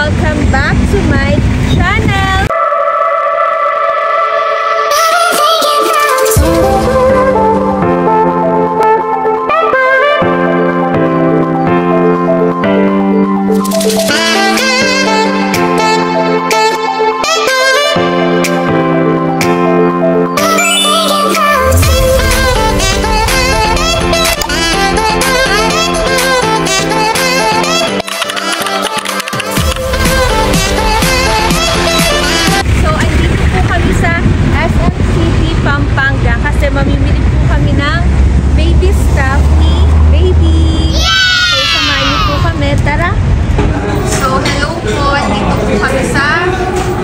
welcome back to my channel! Mamimili po kami ng baby stuff ni baby. So, samahan niyo po kami. Tara! So, hello po. Dito po kami sa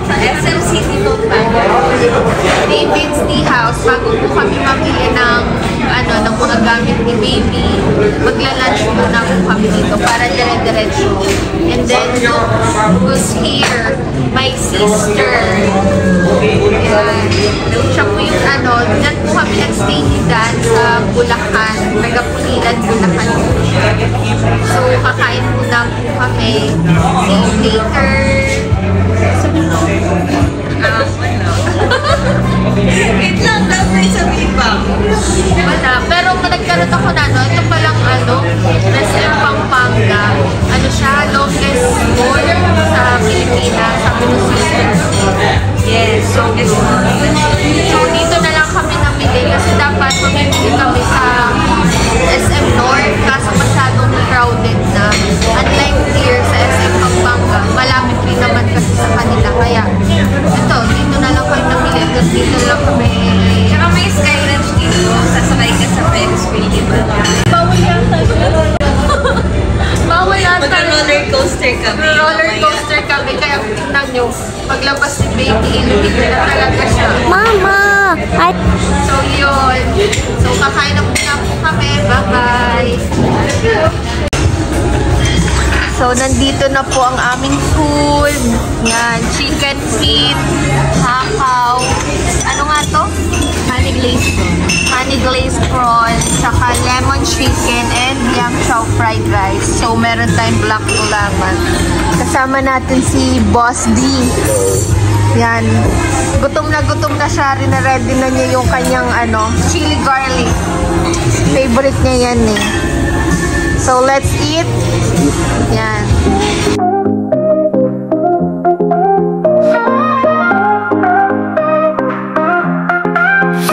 SM City Pampanga. David's Tea House. Bago po kami mamili ng ng mga gamit ni baby, magla-lunch muna po kami dito para dire-diretso. And then, who's here? My sister. Siya po yung dyan po kami nag-stay ni Dan sa Bulacan, Tagapulilan, Bulacan. So, kakain muna po kami. See you later. Wait lang, dapat sabihin pa. Wala. Pero nagkaroon ako na, ito palang SM Pampanga. Siya, longest mall sa Pilipinas, sa Pilipinas. Yes, so dito na lang kami namili kasi dapat mamimili kami sa SM North kaso masyadong crowded na. Unlike here sa SM Pampanga, malapit rin naman kasi sa kanila. Kaya, ito, dito na lang kami namili kasi dito lang kami. Tsaka may Skyranch dito, sasakay ka sa Ferris wheel, diba? Bawal yata. Bawal yata. Mag-roller coaster kami. Roller coaster kami, kaya tingnan nyo, paglabas si baby, ilibig na talaga siya. Mama! So yun. So kakain na muna po kami. Bye-bye! So nandito na po ang aming food. Yan, chicken feet, hakaw. Ano nga to? Honey glazed prawn. Honey glazed prawn, saka lemon chicken, and yam chow fried rice. So meron tayong black ulaman. Kasama natin si Boss D. Yan. Gutom na siya. Rin-ready na niya yung kanyang chili garlic. Favorite niya yan eh. So let's eat. Yan.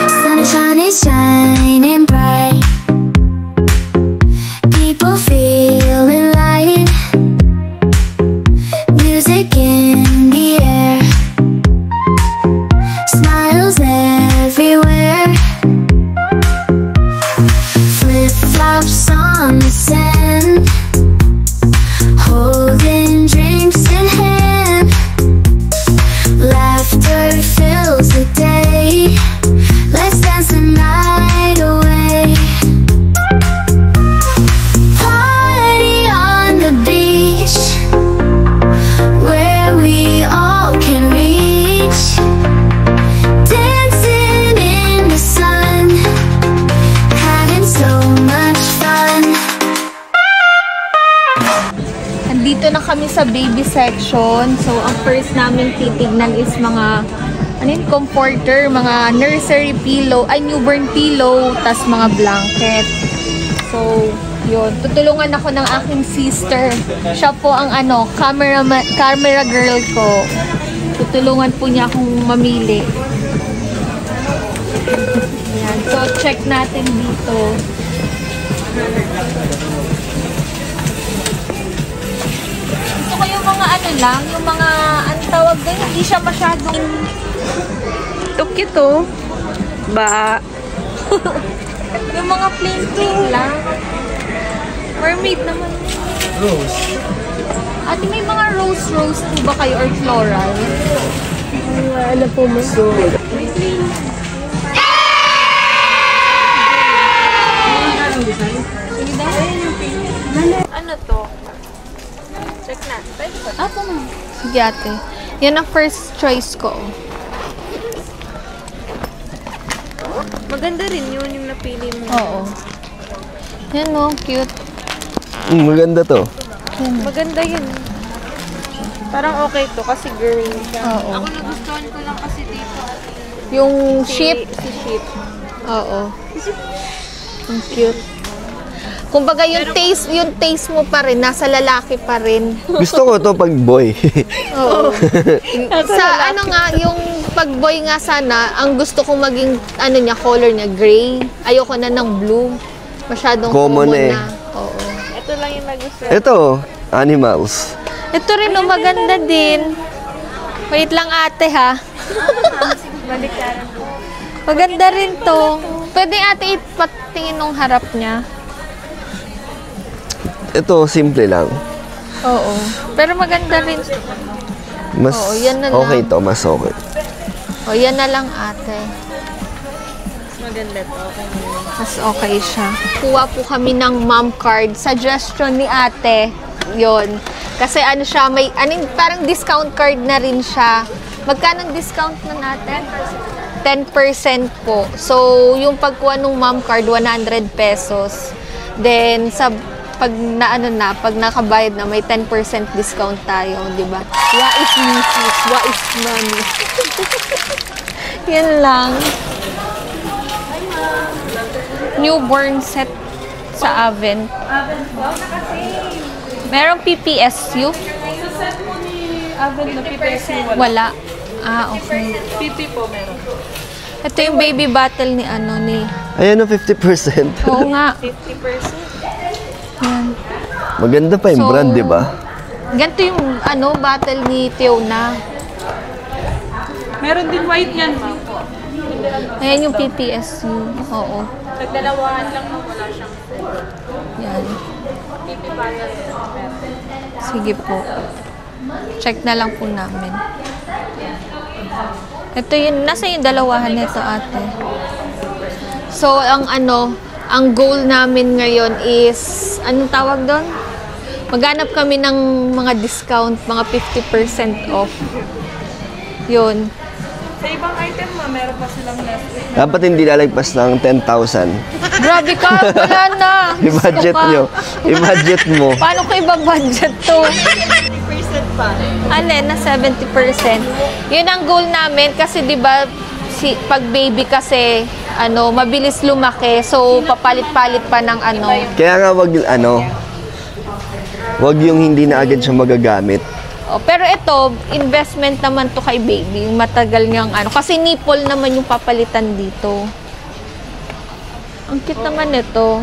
Sunshine is shining bright. People feeling light. Music in the air. Smiles everywhere. Flip-flops on the sand. Holding drinks in hand. Laughter fills the day. Let's dance the night away. Party on the beach, where we all can reach. Dancing in the sun, having so much fun. Andito na kami sa baby section. So ang first namin titignan is mga comforter, mga nursery pillow, newborn pillow, tas mga blanket. So, yun. Tutulungan ako ng aking sister. Siya po ang camera girl ko. Tutulungan po niya akong mamili. Ayan. So, check natin dito. Gusto ko yung mga yung mga, tawag doon, hindi siya masyadong Tukit to. Ba? yung mga plain lang. Mermaid naman. Rose. Ate, may mga rose po ba kayo or floral? Ano po mo? So, ano to? Check na. Apo na. Sige ate. Yan ang first choice ko. maganda rin yun yung napili mo. Oo. Yan o, cute. Maganda to. Maganda yun. Parang okay to kasi green siya. Oo. Ako nagustuhan ko lang kasi dito. Yung sheep. Si sheep. Oo. Ang cute. Kumbaga yung taste mo pa rin, nasa lalaki pa rin. Gusto ko to pag boy. Oo. Sa ano nga, yung pag boy nga sana, ang gusto kong maging, ano niya, color niya, gray. Ayoko na ng blue. Masyadong common eh. na. Oo. Ito lang yung nagustuhan. Ito, animals. Ito rin, no, maganda din. Wait lang ate, ha? Maganda rin to. Pwede ate ipatingin nung harap niya. Ito, simple lang. Oo. Pero maganda rin. Mas Oo, yan na lang. okay to, mas okay. O, yan na lang ate. Maganda to. Okay na yun. Mas okay siya. Kuha po kami ng mom card. Suggestion ni ate. Yon. Kasi ano siya, may parang discount card na rin siya. Magkano ang discount na natin? 10% po. So, yung pagkuha ng mom card, 100 pesos. Then, pag nakabayad na, may 10% discount tayo, di ba? Wa is missis, wa is money. Yan lang. Newborn set sa Aven. Merong PPSU? Sa set mo ni Aven na PPSU Wala. Ah, okay. PP po meron. Ito yung baby bottle ni Ayan o, 50%. Oo nga. 50%. Yan. Maganda pa yung So, brand, di ba? Ganito yung bottle ni Tiona. Meron din white yan, ma'am. Ayan yung PPSU. Oo. Nagdalawahan lang na wala siyang Yan. PP bottle. Sige po. Check na lang po namin. Ito yun, nasa yung dalawahan nito ate. So, ang goal namin ngayon is, anong tawag doon? Maghanap kami ng mga discount, mga 50% off. Yun. Sa ibang item, ma'am, meron pa silang less. Dapat hindi lalagpas ng 10,000. Grabe ka, wala na. I-budget Gusto ka. nyo. I-budget mo. Paano ko ibabudget to? 50% pa. Alin, na 70%. Yun ang goal namin kasi 'di ba pag baby kasi mabilis lumaki. So papalit-palit pa ng Kaya nga wag yung hindi na agad siya magagamit. Oh, pero ito, investment naman to kay baby. Matagal niyang kasi nipple naman yung papalitan dito. Ang cute naman ito.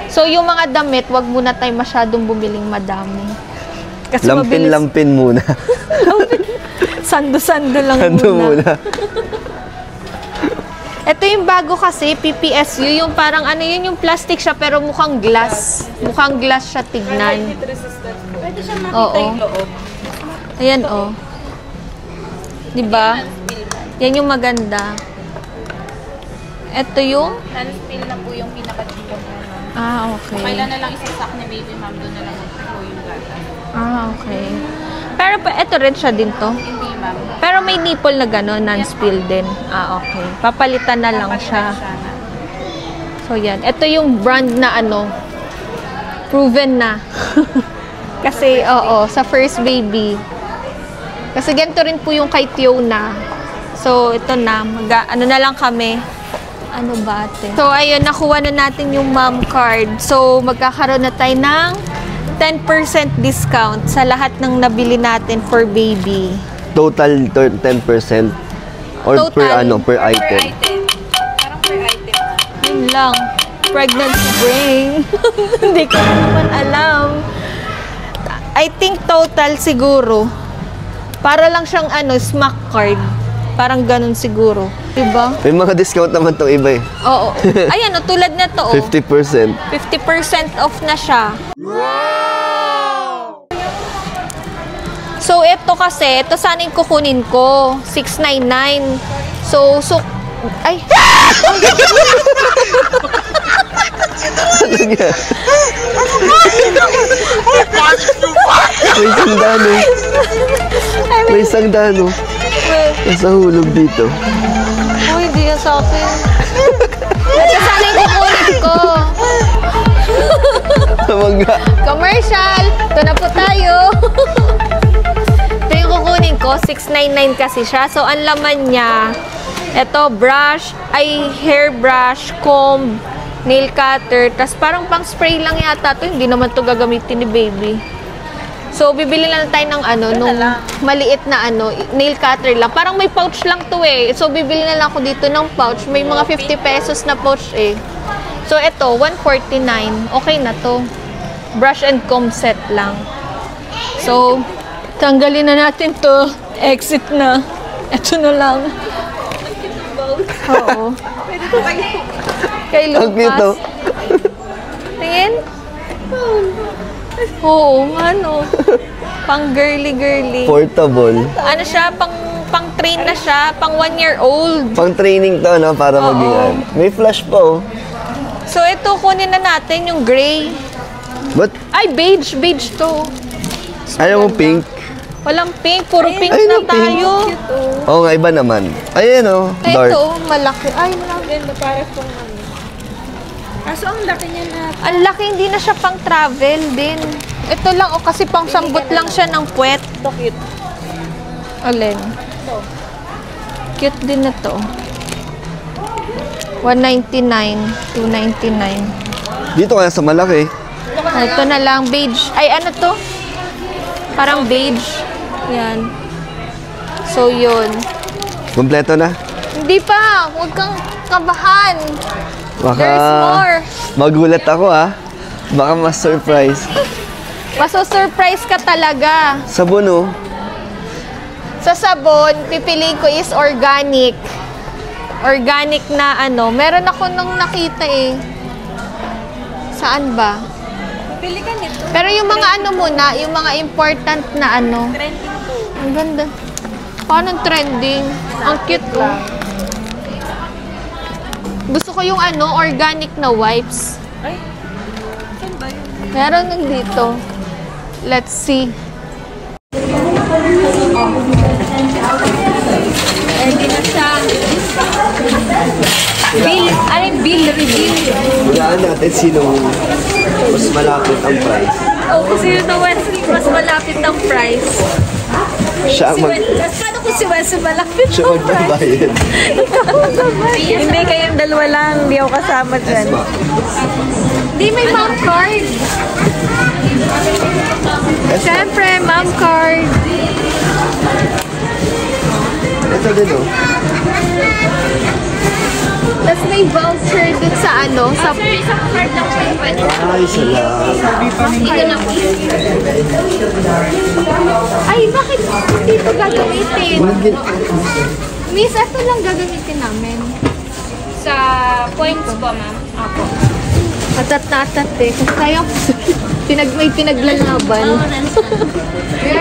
So yung mga damit, wag muna tayo masyadong bumiling madami. Kasi mabilis. Lampin muna. Sando-sando lang Sando muna. Ito yung bago kasi, PPSU, yung parang yun yung plastic siya pero mukhang glass. Mukhang glass siya tignan. Heat resistant. Pwede siya makita Oo. yung loob. Ayan oh. 'Di ba? Yan yung maganda. Ito yung Non-spill na po yung pinaka-cheapon na. okay. Kailan na lang isasak ni baby ma'am, doon na lang po yung gata. Okay. Pero ito rin siya din to. Hindi ma'am. Pero may nipple na gano'n, non-spill din. Okay. Papalitan na lang siya. So, yan. Ito yung brand na proven na. Kasi, sa first baby. Kasi ganito rin po yung kay Tiona. So, ito na. Na lang kami. Ano ba ate? So, ayun. Nakuha na natin yung mom card. So, magkakaroon na tayo ng 10% discount sa lahat ng nabili natin for baby. Total 10% or Total. per item. Parang per item. Yun lang. Pregnancy brain. Hindi ko naman alam. I think total siguro. Para lang siyang smack card. Parang ganun siguro. Diba? May mga discount naman tong iba eh. Oo. Ayan tulad na to. 50%. 50% off na siya. So, ito kasi, ito sana yung kukunin ko. 699. So, ay! May isang dano. May isang dano. Nasa hulog dito. Uy, di yan sa akin. Ito sana yung kukunin ko. naman nga. Commercial! Ito na po tayo. Ito yung kukunin ko. 699 kasi siya. So, ang laman niya, ito, brush, hair brush, comb, nail cutter. Tapos parang pang spray lang yata ito. Hindi naman ito gagamitin ni baby. So, bibili lang tayo ng nung maliit na nail cutter lang. Parang may pouch lang to eh. So, bibili na lang ako dito ng pouch. May mga 50 pesos na pouch eh. So, ito, 149. Okay na to. Brush and comb set lang. So, tanggalin na natin to. Exit na. Ito na lang. Oo. Pwede to kayo. Kay Ang cute, no? Lucas. Tingin? Oo, ano. Pang girly-girly. Portable. Ano siya, pang train na siya, pang 1-year-old. Pang training to, no? Para maging May flash pa, oh. So, ito, kunin na natin yung gray. But, Ay, beige. Beige to. ayaw mo pink? Walang pink. Puro pink Ay, na no, pink. tayo. Oo nga, iba naman. Ayan, oh. Ay, Dark. ito, malaki. Ay, malaki. Ganda para kung Kaso ang laki niya na. Ang laki, hindi na siya pang travel din. Ito lang, kasi pang sambot lang siya ng puwet. Ito cute. Alin? Cute din na to. 199, 299. Dito kaya sa malaki. Ito na lang, beige. Ay, ano to? Parang beige. Yan. So, yun. Kompleto na. Hindi pa. Huwag kang kabahan. Baka There's more. magulat ako, ha? Baka mas-surprise. Maso-surprise ka talaga. Sabon, oh. Sa sabon, pipiliin ko is organic. Organic na Meron ako nung nakita eh. Saan ba? Pili ka nito. Pero yung mga muna, yung mga important na Trending to. Ang ganda. Paano trending? Ang cute ko. Gusto ko yung organic na wipes. Ay, saan ba yun? Meron nandito. Let's see. Ready na siya. Bill. Ano yung bill review? Hulaan natin sino mas malapit ang price. Kasi yun na Wesley, mas malapit ang price. Siya ang Paano kung si Wesley malapit siya ang price? magbabayad. Hindi kayong dalawa lang. Hindi ako kasama dyan. Hindi, may mom card. Siyempre, mom card. Ito din, oh. Tapos may voucher dun sa sa... Isang card lang siya yung pwede. Ay, salamat. Dito na po. Ay, bakit hindi ito gagamitin? Miss, ito lang gagamitin namin. Sa points po, ma'am. Apo. Atat na atat eh. Kasi tayo, may pinaglalaban.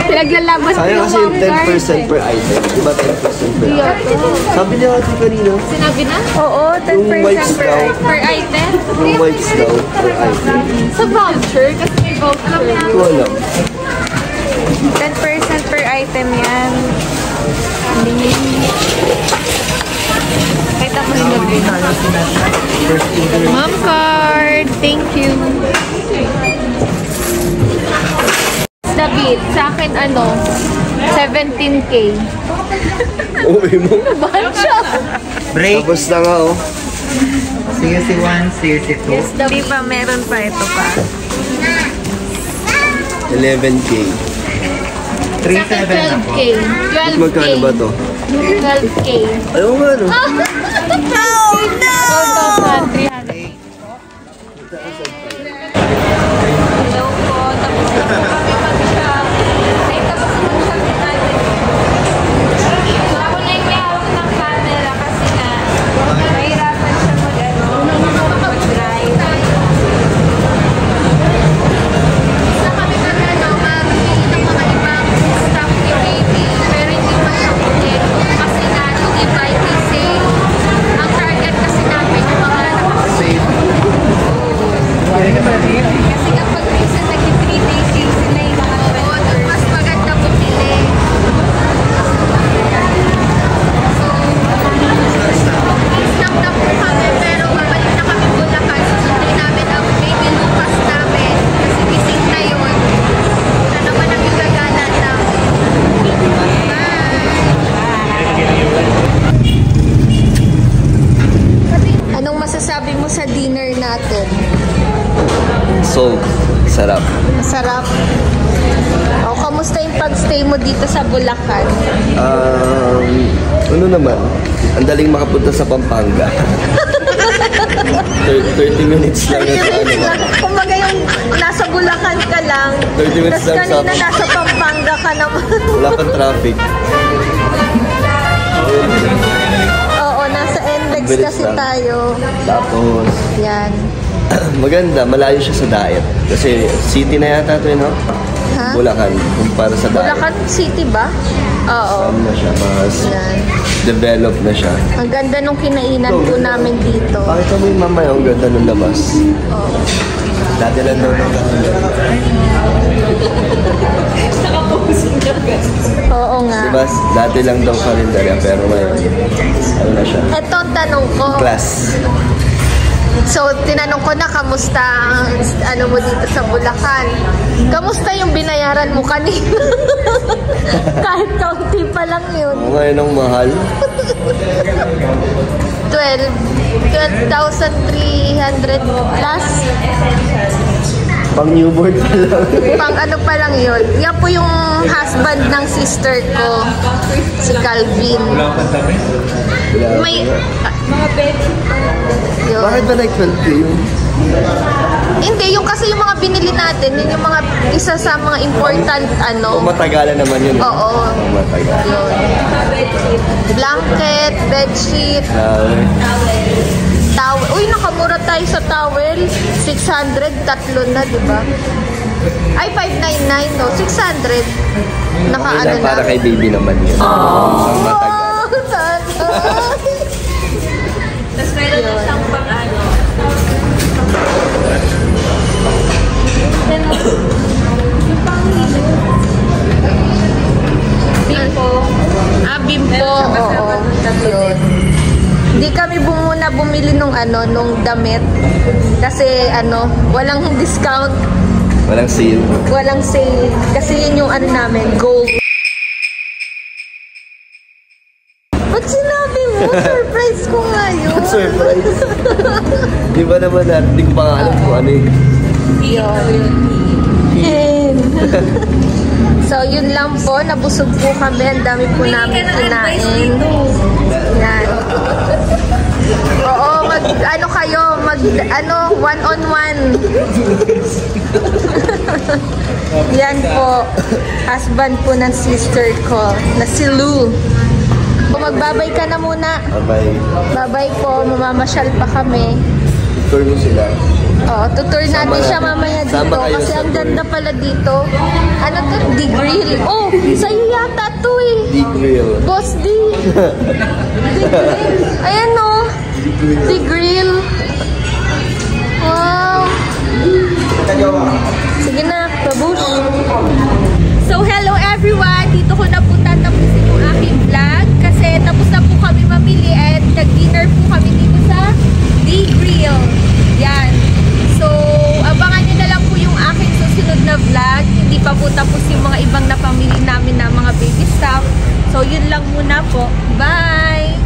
Pinaglalaban Sayang kasi yung 10% per item. Diba 10% per item? Sabi niya kasi kanina, Sinabi na? Oo, 10% yung whites daw, Per item? yung whites daw per item. Sa voucher? Kasi may voucher. Hindi ko alam. 10% per item yan. Kita mo yung Mom card. Thank you. David, sa akin 17K. Uwi mo. Bahal siya. Break. Tapos na nga, oh. Sige si 1, sige si 2. Hindi pa, meron pa ito pa. 11K. 3-7 na po. 12K. 12K. Magkano ba to? 12K. Ayaw nga, no? Oh, no! 12,300. Hello po. Tapos na po kami mag-shop. Ay, tapos na mag-shop din natin. So, ako na yung may hawak ng camera kasi nga, mahirapan siya mag-drive. Sa kami na mamili ng mga ibang stuff ni baby. Pero hindi pa siya kompleto kasi nga, yung iba hindi sale. Ang target kasi namin yung mga nakapasok. Masarap. Masarap. O, kamusta yung pag-stay mo dito sa Bulacan? Ano naman? Ang daling makapunta sa Pampanga. 30 minutes lang. 30 minutes lang. Kumbaga yung nasa Bulacan ka lang. 30 minutes Tapos lang kanina nasa Pampanga ka naman. Wala pang traffic. Oo, nasa NLEX Bilis kasi lang. tayo. Tapos, Yan. maganda, malayo siya sa diet. Kasi city na yata ito, no? Ha? Bulacan, kumpara sa diet. Bulacan City ba? Oo. Ano na siya, mas Yan. developed na siya. Ang ganda nung kinainan po namin dito. Pakita mo yung mamaya, ang ganda ng labas. Oo. Dati lang daw ng ganda. Oo nga. Diba? Dati lang daw kalendarya, pero ngayon, ano na siya? Eto ang tanong ko. Class. So, tinanong ko na kamusta ang ano mo dito sa Bulacan. Kamusta yung binayaran mo kanina? Kahit kaunti pa lang yun. Ngayon ang mahal. 12,300 plus. Pang newborn pa lang. Pang ano pa lang yun. Yan po yung husband ng sister ko. Si Calvin. May... mga bed. Yun. Bakit ba like-12 yun? Hindi, yung kasi yung mga binili natin, yun yung mga isa sa mga important ano. Matagalan naman yun. Oo. Matagalan. Yun. Blanket, bedsheet, towel. Uy, nakamura tayo sa towel. 600, tatlo na, di ba? Ay, 599, no? 600. Naka-ano na. Para kay baby naman yun. Ang matagal. Sana. Tapos meron na siyang pang-ano. Bimpo. Bimpo. Oo. Yun. Hindi kami bumili nung nung damit. Kasi walang discount. Walang sale. Walang sale. Kasi yun yung namin, gold. Ba't sinabi mo? Surprise ko nga yun. Surprise. Di ba naman natin, hindi ko pa nga alam kung ano yun. Yun. So, yun lang po. Nabusog po kami. Ang dami po namin kinain. Yan. Oo, one-on-one. Yan po. Husband po ng sister ko, na si Lou. Magbabay ka na muna. Bye-bye. Bye-bye po. Mamamasyal pa kami. Tour mo sila. Oo, tutur natin siya mamaya dito kasi ang ganda pala dito. Ano to? The Grill. Oh, sa'yo yata to eh. The Grill. Boss D. The Grill. Ayan o. The Grill. Wow. Sige na, babush. So, hello everyone. Dito ko na po tatapusin yung aking vlog kasi tapos na po kami mamili and nag-dinner po kami dito sa The Grill. Yan. So, abangan nyo na lang po yung aking susunod na vlog. Hindi pa po tapos yung mga ibang napamili namin na mga baby stuff. So, yun lang muna po. Bye!